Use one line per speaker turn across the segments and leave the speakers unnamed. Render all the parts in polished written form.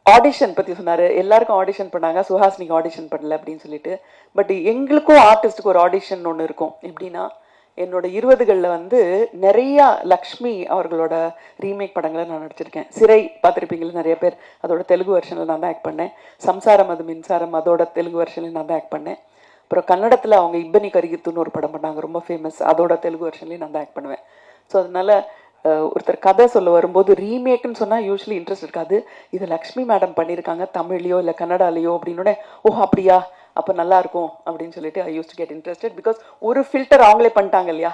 Audition பற்றி சொன்னார். எல்லாருக்கும் ஆடிஷன் பண்ணாங்க, சுஹாசினிக்கு ஆடிஷன் பண்ணல அப்படின்னு சொல்லிட்டு. பட் எங்களுக்கும் ஆர்டிஸ்ட்டுக்கு ஒரு ஆடிஷன் ஒன்று இருக்கும். எப்படின்னா, என்னோட 20களில் வந்து நிறையா லக்ஷ்மி அவர்களோட ரீமேக் படங்களை நான் நடிச்சிருக்கேன். சிறை பார்த்துருப்பீங்களா நிறைய பேர், அதோட தெலுங்கு வெர்ஷனில் நான் தான் ஆக்ட் பண்ணேன். சம்சாரம் அது மின்சாரம் அதோட தெலுங்கு வெர்ஷனில் நான் தான் ஆக்ட் பண்ணேன். அப்புறம் கன்னடத்தில் அவங்க இப்பனி கரிகித்துன்னு ஒரு படம் பண்ணாங்க, ரொம்ப ஃபேமஸ், அதோட தெலுங்கு வெர்ஷன்லேயும் நான் தான் ஆக்ட் பண்ணுவேன். ஸோ அதனால ஒருத்தர் கதை சொல்ல வரும்போது ரீமேக்குன்னு சொன்னால் யூஸ்வலி இன்ட்ரெஸ்ட் இருக்காது. இது லக்ஷ்மி மேடம் பண்ணியிருக்காங்க தமிழ்லையோ இல்லை கன்னடாலேயோ அப்படின்னோடனே, ஓ அப்படியா, அப்போ நல்லாயிருக்கும் அப்படின்னு சொல்லிட்டு I use to get interested. Because ஒரு ஃபில்டர் அவங்களே பண்ணிட்டாங்க இல்லையா,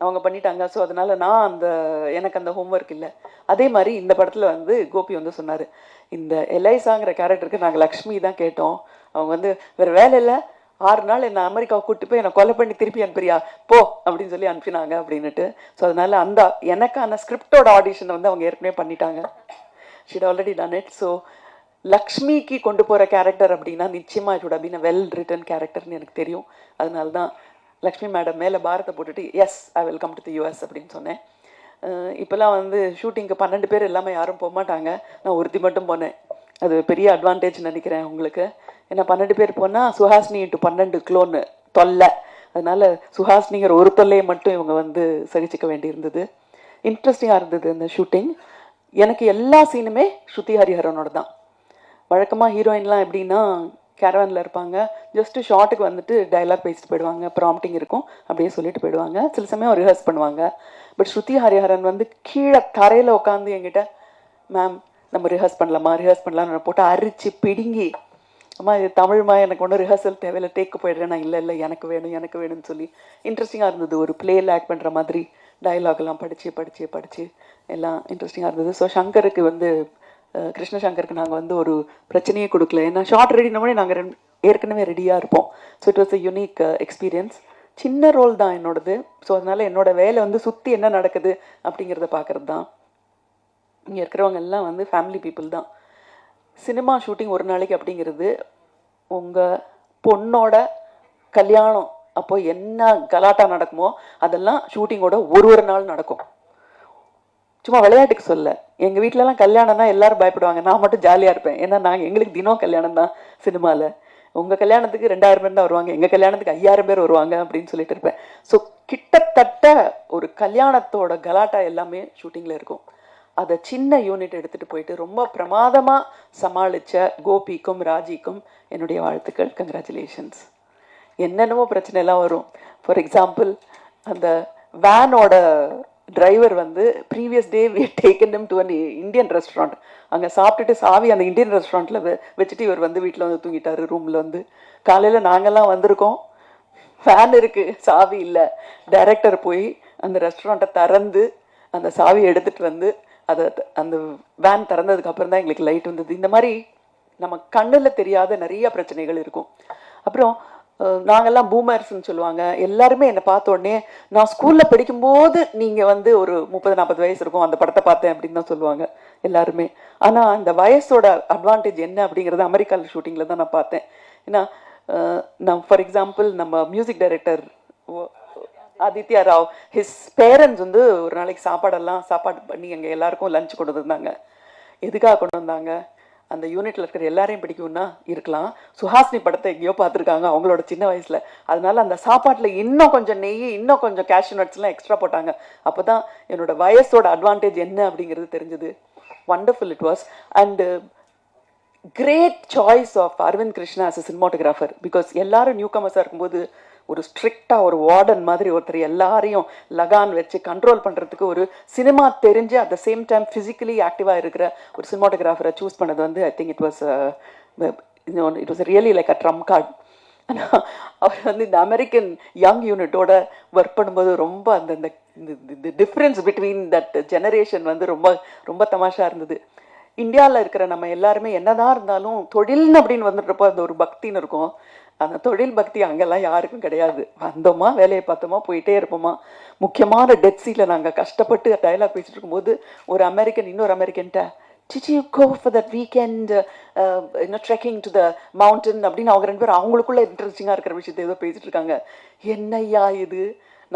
அவங்க பண்ணிட்டாங்க. ஸோ அதனால நான் எனக்கு அந்த ஹோம்ஒர்க் இல்லை. அதே மாதிரி இந்த படத்தில் வந்து கோபி வந்து சொன்னார், இந்த எலைசாங்கிற கேரக்டருக்கு நாங்கள் லக்ஷ்மி தான் கேட்டோம். அவங்க வந்து வேறு வேலை இல்லை, 6 நாள் என்னை அமெரிக்காவை கூப்பிட்டு போய் என்னை கொலை பண்ணி திருப்பி அனுப்புறியா போ அப்படின்னு சொல்லி அனுப்பினாங்க அப்படின்னுட்டு. ஸோ அதனால அந்த எனக்கான ஸ்கிரிப்டோட ஆடிஷனை வந்து அவங்க ஏற்கனவே பண்ணிட்டாங்க. She'd already done it. So லக்ஷ்மிக்கு கொண்டு போகிற கேரக்டர் அப்படின்னா நிச்சயமாக it would have been a well written கேரக்டர்னு எனக்கு தெரியும். அதனால தான் லக்ஷ்மி மேடம் மேலே பாரத்தை போட்டுட்டு yes I will come to the US அப்படின்னு சொன்னேன். இப்போல்லாம் வந்து ஷூட்டிங்க்கு 12 பேர் எல்லாமே யாரும் போக மாட்டாங்க, நான் ஒருத்தி மட்டும் போனேன். அது பெரிய அட்வான்டேஜ் நினைக்கிறேன் உங்களுக்கு. ஏன்னா 12 பேர் போனால் சுஹாசினி × 12 க்ளோன்னு தொல்லை. அதனால சுஹாசினிங்கிற ஒரு தொல்லையை மட்டும் இவங்க வந்து சகிச்சிக்க வேண்டியிருந்தது. இன்ட்ரெஸ்டிங்காக இருந்தது இந்த ஷூட்டிங். எனக்கு எல்லா சீனுமே ஸ்ருதி ஹரிஹரனோட தான். வழக்கமாக ஹீரோயின்லாம் எப்படின்னா கேரவானில் இருப்பாங்க, ஜஸ்ட்டு ஷார்ட்டுக்கு வந்துட்டு டைலாக் பேசிட்டு போயிடுவாங்க, ப்ராம்ப்டிங் இருக்கும், அப்படியே சொல்லிட்டு போயிடுவாங்க. சில சமயம் ரிஹர்ஸ் பண்ணுவாங்க. பட் ஸ்ருதி ஹரிஹரன் வந்து கீழே தரையில் உட்காந்து என்கிட்ட, மேம் நம்ம ரிஹர்ஸ் பண்ணலாம்னு போட்டு அரிச்சு பிடுங்கி, அம்மா இது தமிழ்மா, எனக்கு ஒன்றும் ரிஹர்சல் தேவையில்லை, டேக்கு போயிடுறேன். நான் இல்லை எனக்கு வேணும்னு சொல்லி இன்ட்ரெஸ்டிங்காக இருந்தது. ஒரு பிளேயில் ஆக்ட் பண்ணுற மாதிரி டைலாக்லாம் படித்து எல்லாம் இன்ட்ரெஸ்டிங்காக இருந்தது. ஸோ சங்கருக்கு வந்து கிருஷ்ணசங்கருக்கு நாங்கள் வந்து ஒரு பிரச்சனையே கொடுக்கல. ஏன்னா ஷார்ட் ரெடினோடனே நாங்கள் ஏற்கனவே ரெடியாக இருப்போம். So it was a unique experience. சின்ன ரோல் தான் என்னோடது. ஸோ அதனால் என்னோட வேலை வந்து சுற்றி என்ன நடக்குது அப்படிங்கிறத பார்க்குறது தான். இங்கே இருக்கிறவங்க எல்லாம் வந்து ஃபேமிலி பீப்புள் தான். சினிமா ஷூட்டிங் ஒரு நாளைக்கு அப்படிங்கிறது, உங்கள் பொண்ணோட கல்யாணம் அப்போ என்ன கலாட்டா நடக்குமோ அதெல்லாம் ஷூட்டிங்கோட ஒரு நாள் நடக்கும். சும்மா விளையாட்டுக்கு சொல்ல, எங்கள் வீட்டிலலாம் கல்யாணம்னா எல்லாரும் பயப்படுவாங்க, நான் மட்டும் ஜாலியாக இருப்பேன். ஏன்னா எங்களுக்கு தினம் கல்யாணம் தான் சினிமாவில். உங்கள் கல்யாணத்துக்கு 2000 பேர் தான் வருவாங்க, எங்கள் கல்யாணத்துக்கு 5000 பேர் வருவாங்க அப்படின்னு சொல்லிட்டு இருப்பேன். ஸோ கிட்டத்தட்ட ஒரு கல்யாணத்தோட கலாட்டா எல்லாமே ஷூட்டிங்கில் இருக்கும். அதை சின்ன யூனிட் எடுத்துகிட்டு போயிட்டு ரொம்ப பிரமாதமாக சமாளித்த கோபிக்கும் ராஜிக்கும் என்னுடைய வாழ்த்துக்கள், கங்க்ராச்சுலேஷன்ஸ். என்னென்னமோ பிரச்சனை எல்லாம் வரும். ஃபார் எக்ஸாம்பிள், அந்த வேனோட டிரைவர் வந்து previous day we taken him to an Indian restaurant. அங்கே சாப்பிட்டுட்டு சாவி அந்த இந்தியன் ரெஸ்டாரண்ட்டில் வச்சுட்டு இவர் வந்து வீட்டில் வந்து தூங்கிட்டார் ரூமில் வந்து. காலையில் நாங்கள்லாம் வந்திருக்கோம், ஃபேன் இருக்குது, சாவி இல்லை. டைரக்டர் போய் அந்த ரெஸ்டாரண்ட்டை திறந்து அந்த சாவியை எடுத்துகிட்டு வந்து அந்த வேன் திறந்ததுக்கு அப்புறம் தான் எங்களுக்கு லைட் வந்தது. இந்த மாதிரி நம்ம கண்ணில் தெரியாத நிறைய பிரச்சனைகள் இருக்கும். அப்புறம் நாங்கள்லாம் பூமர்ஸ்ன்னு சொல்லுவாங்க. எல்லாருமே என்னை பார்த்த உடனே, நான் ஸ்கூலில் படிக்கும்போது நீங்கள் வந்து ஒரு 30-40 வயசு இருக்கும், அந்த படத்தை பார்த்தேன் அப்படின்னு தான் சொல்லுவாங்க எல்லாருமே. ஆனால் இந்த வயசோட அட்வான்டேஜ் என்ன அப்படிங்கிறத அமெரிக்காவில் ஷூட்டிங்கில் தான் நான் பார்த்தேன். ஏன்னா நான் ஃபார் எக்ஸாம்பிள், நம்ம music director Aditya Rao, his parents வந்து ஒரு நாளைக்கு சாப்பாடு பண்ணி எங்கள் எல்லாருக்கும் லஞ்ச் கொண்டு வந்தாங்க. எதுக்காக கொண்டு வந்தாங்க? அந்த யூனிட்டில் இருக்கிற எல்லாரையும் பிடிக்கும்னா இருக்கலாம், சுஹாசினி படத்தை எங்கேயோ பார்த்துருக்காங்க அவங்களோட சின்ன வயசில். அதனால அந்த சாப்பாட்டில் இன்னும் கொஞ்சம் நெய், இன்னும் கொஞ்சம் கேஷ்யூ நட்ஸ்லாம் எக்ஸ்ட்ரா போட்டாங்க. அப்போ தான் என்னோட வயசோட அட்வான்டேஜ் என்ன அப்படிங்கிறது தெரிஞ்சது. Wonderful it was. And great choice of Aravind Krishna as a cinematographer. Because எல்லாரும் நியூ கமர்ஸாக இருக்கும்போது ஒரு ஸ்ட்ரிக்டாக ஒரு வார்டன் மாதிரி ஒருத்தர் எல்லாரையும் லகான் வச்சு கண்ட்ரோல் பண்ணுறதுக்கு ஒரு சினிமா தெரிஞ்சு at the same time physically ஆக்டிவாக இருக்கிற ஒரு சினிமாட்டோகிராஃபரை சூஸ் பண்ணது வந்து I think it was really like a drum card. ஆனால் அவர் வந்து இந்த அமெரிக்கன் யங் யூனிட்டோட ஒர்க் பண்ணும்போது ரொம்ப அந்த டிஃப்ரென்ஸ் பிட்வீன் தட் ஜெனரேஷன் வந்து ரொம்ப ரொம்ப தமாஷாக இருந்தது. இந்தியாவில் இருக்கிற நம்ம எல்லாருமே என்னதான் இருந்தாலும் தொழில்னு அப்படின்னு வந்துடுறப்போ அந்த ஒரு பக்தின்னு இருக்கும். அந்த தொழில் பக்தி அங்கெல்லாம் யாருக்கும் கிடையாது. வந்தோமா, வேலையை பார்த்தோமா, போயிட்டே இருப்போமா. முக்கியமான டெத் சீட்டில் நாங்கள் கஷ்டப்பட்டு டைலாக் பேசிட்டு இருக்கும்போது ஒரு அமெரிக்கன் இன்னொரு அமெரிக்கன்ட்ட, did you go for that weekend trekking to the mountain அப்படின்னு அவங்க 2 பேரும் அவங்களுக்குள்ள இன்ட்ரெஸ்டிங்காக இருக்கிற விஷயத்தை ஏதோ பேசிட்டு இருக்காங்க. என்னையா இது,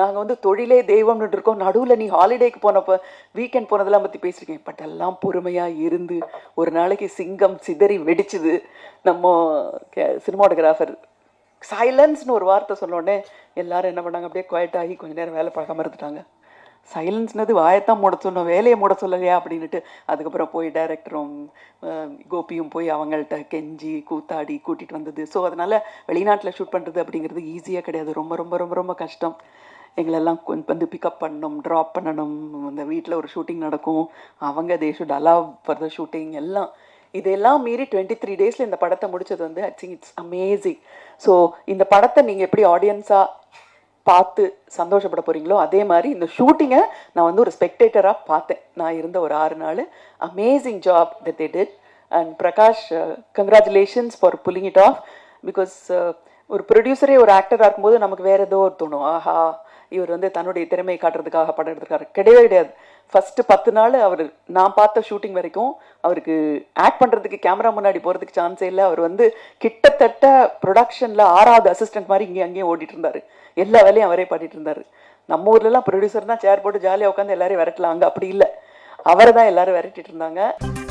நாங்கள் வந்து தொழிலே தெய்வம்னு இருக்கோம், நடுவில் நீ ஹாலிடேக்கு போனப்போ வீக்கெண்ட் போனதெல்லாம் பற்றி பேசியிருக்கேன். பட் எல்லாம் பொறுமையாக இருந்து ஒரு நாளைக்கு சிங்கம் சிதறி வெடிச்சுது. நம்ம சினிமாட்டோகிராஃபர் சைலன்ஸ்னு ஒரு வார்த்தை சொன்னோடனே எல்லாரும் என்ன பண்ணாங்க, அப்படியே குவைட் ஆகி கொஞ்ச நேரம் வேலை பார்க்காம இருந்துட்டாங்க. சைலன்ஸ்னது வாயத்தான் மூட சொன்னோம், வேலையை மூட சொல்லலையா அப்படின்ட்டு. அதுக்கப்புறம் போய் டைரக்டரும் கோபியும் போய் அவங்கள்ட்ட கெஞ்சி கூத்தாடி கூட்டிகிட்டு வந்தது. ஸோ அதனால் வெளிநாட்டில் ஷூட் பண்ணுறது அப்படிங்கிறது ஈஸியாக கிடையாது, ரொம்ப ரொம்ப ரொம்ப ரொம்ப கஷ்டம். எங்களெல்லாம் கொஞ்சம் வந்து பிக்கப் பண்ணணும், ட்ராப் பண்ணணும், இந்த வீட்டில் ஒரு ஷூட்டிங் நடக்கும், அவங்க they should allow for the shooting எல்லாம். இதெல்லாம் மீறி 23 டேஸில் இந்த படத்தை முடித்தது வந்து I think it's amazing. So இந்த படத்தை நீங்கள் எப்படி ஆடியன்ஸாக பார்த்து சந்தோஷப்பட போகிறீங்களோ அதே மாதிரி இந்த ஷூட்டிங்கை நான் வந்து ஒரு ஸ்பெக்டேட்டராக பார்த்தேன். நான் இருந்த ஒரு 6 நாள் amazing job that they did. And Prakash, congratulations for pulling it off. Because ஒரு ப்ரொடியூசரே ஒரு ஆக்டராக இருக்கும்போது நமக்கு வேறு ஏதோ ஒரு தோணும், ஆஹா இவர் வந்து தன்னுடைய திறமையை காட்டுறதுக்காக படம் எடுத்துருக்காரு. கிடையவே கிடையாது. ஃபஸ்ட்டு 10 நாள் அவர், நான் பார்த்த ஷூட்டிங் வரைக்கும் அவருக்கு ஆக்ட் பண்ணுறதுக்கு கேமரா முன்னாடி போகிறதுக்கு சான்ஸே இல்லை. அவர் வந்து கிட்டத்தட்ட ப்ரொடக்ஷனில் 6வது அசிஸ்டன்ட் மாதிரி இங்கே அங்கேயும் ஓடிட்டு இருந்தார். எல்லா வேலையும் அவரே பாடிட்டு இருந்தார். நம்ம ஊர்லலாம் ப்ரொடியூசர் தான் சேர் போட்டு ஜாலியாக உட்காந்து எல்லாரையும் விரட்டலாம், அங்கே அப்படி இல்லை, அவரை தான் எல்லாரும் விரட்டிட்டு இருந்தாங்க.